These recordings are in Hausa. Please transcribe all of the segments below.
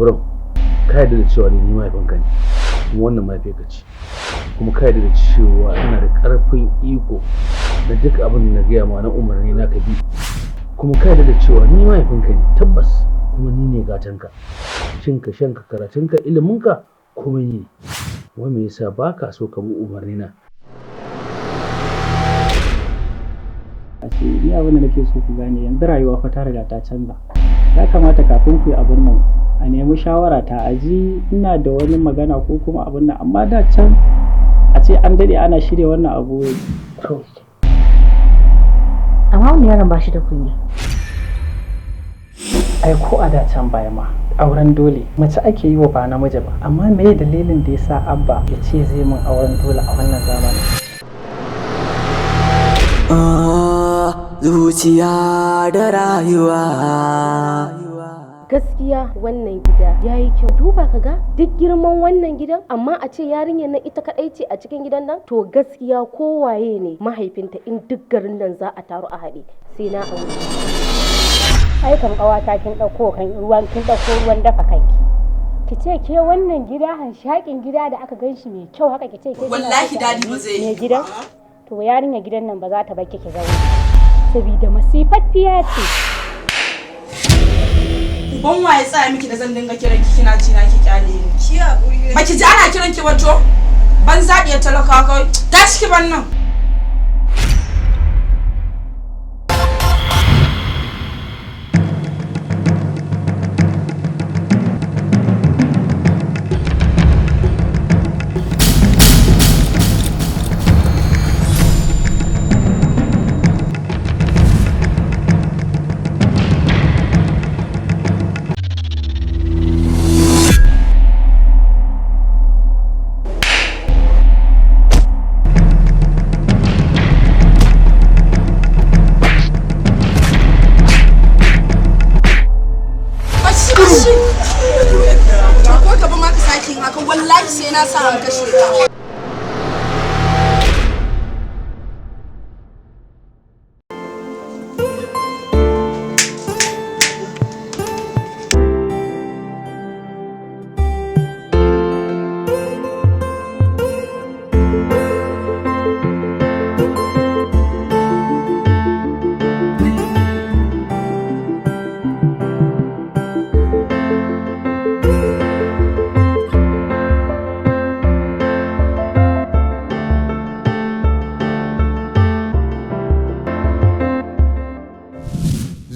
labaran ka yarda da cewa ni mahaifinka ne kuma wannan mahaifiyarka ce kuma ka yarda da cewa ina da ƙarfin iko da duk abin da na gaya ma na umarni na ka bi kuma ka yarda da cewa ni mahaifinka ne tabbas kuma ni ne gatanka cinka shanka karatunka iliminka kuma ni ne wai me yasa ba ka so ka bi umarni na ashe ni abin da nake so ku gane yanzu rayuwa fa ta riga ta canza ya kamata kafin ku yi abin nan a nemi shawara ta aji ina da wani magana ko kuma abin nan amma da can a ce an dade ana shirya wannan abu to amma wani yaron ba shi da kunya ai ko a da can baya ma auren dole mace ake yi wa ba namiji ba amma me dalilin da yasa abba ya ce zai min auren dole a wannan zamanin zuciya da rayuwa. Gaskiya wannan gida ya yi kyau. Duba ka ga duk girman wannan gidan amma a ce yarinyar nan ita kadai ce a cikin gidan nan to gaskiya kowaye ne mahaifinta in duk garin nan za a taru a haɗe sai na aure. Ai kan kawata kin dauko ruwan dafa kanki. Ki ce ke wannan gida hanshakin gida da aka ganshi mai kyau haka ki ce ke wallahi dadi ba zai yi gidan to yarinya gidan nan ba za ta bar ki zauna saboda masifaffiya ce. Ban waye tsaya miki da zan dinga kiran ki kina ci na ki kyale ni. Ki hakuri. Baki ji ana kiran ki wato? Ban zaɗiyar talaka kawai. Ta ciki ban nan. Na sa an kashe ka.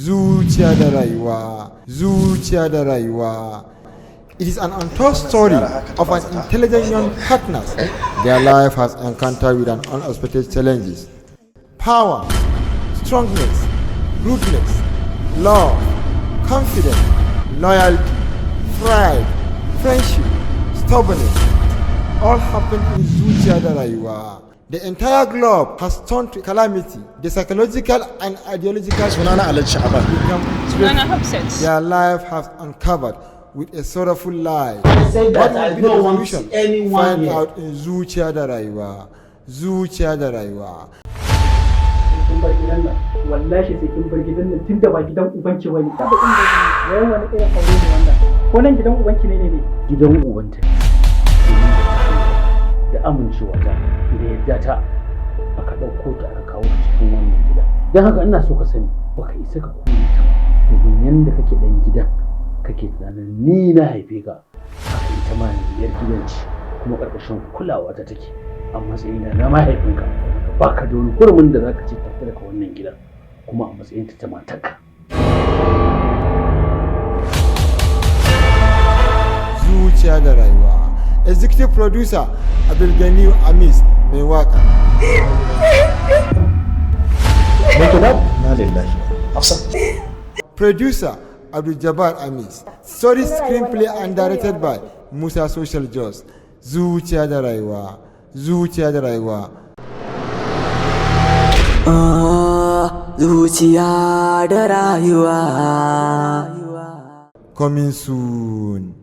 ZUCIYA-DA-RAYUWA, ZUCIYA-DA-RAYUWA. It is an untold story of an intelligent young partners. Their life has encountered with an unexpected challenges. Power, strongness, ruthless, love, confidence, loyalty, pride, friendship, stubbornness. All happened in ZUCIYA-DA-RAYUWA. The entire globe has turned to calamity. The psychological and ideological their life has uncovered with a sorrowful lie. What will be the solution? Find out in ZUCIYA-DA-RAYUWA. ZUCIYA-DA-RAYUWA. wallahi sai kin bar gidan nan tunda ba gidan ubanki bane wai wani irin aure ne wannan ko nan gidan ubanki ne gidan ubanta da amincewa ta da yadda ta aka ɗauko ta aka kawo ta cikin wannan gida don haka ina so ka sani baka isa ka kore ta domin yanda kake dan gidan kake tunanin ni na haife ka haka ita ma yar gidan ce kuma ƙarƙashin kulawa ta take a matsayin na mahaifinka baka da wani hurumin da zaka ce tafi daga wannan gidan kuma a matsayin ta matarka. ZUCIYA-DA-RAYUWA. Executive producer Abdulganiyu Amis mai waka. Producer Abdul-Jabbar Amis. Story screenplay and directed by Musa Social Jos. ZUCIYA-DA-RAYUWA. ZUCIYA-DA-RAYUWA. Zuciya da rayuwa. Coming soon.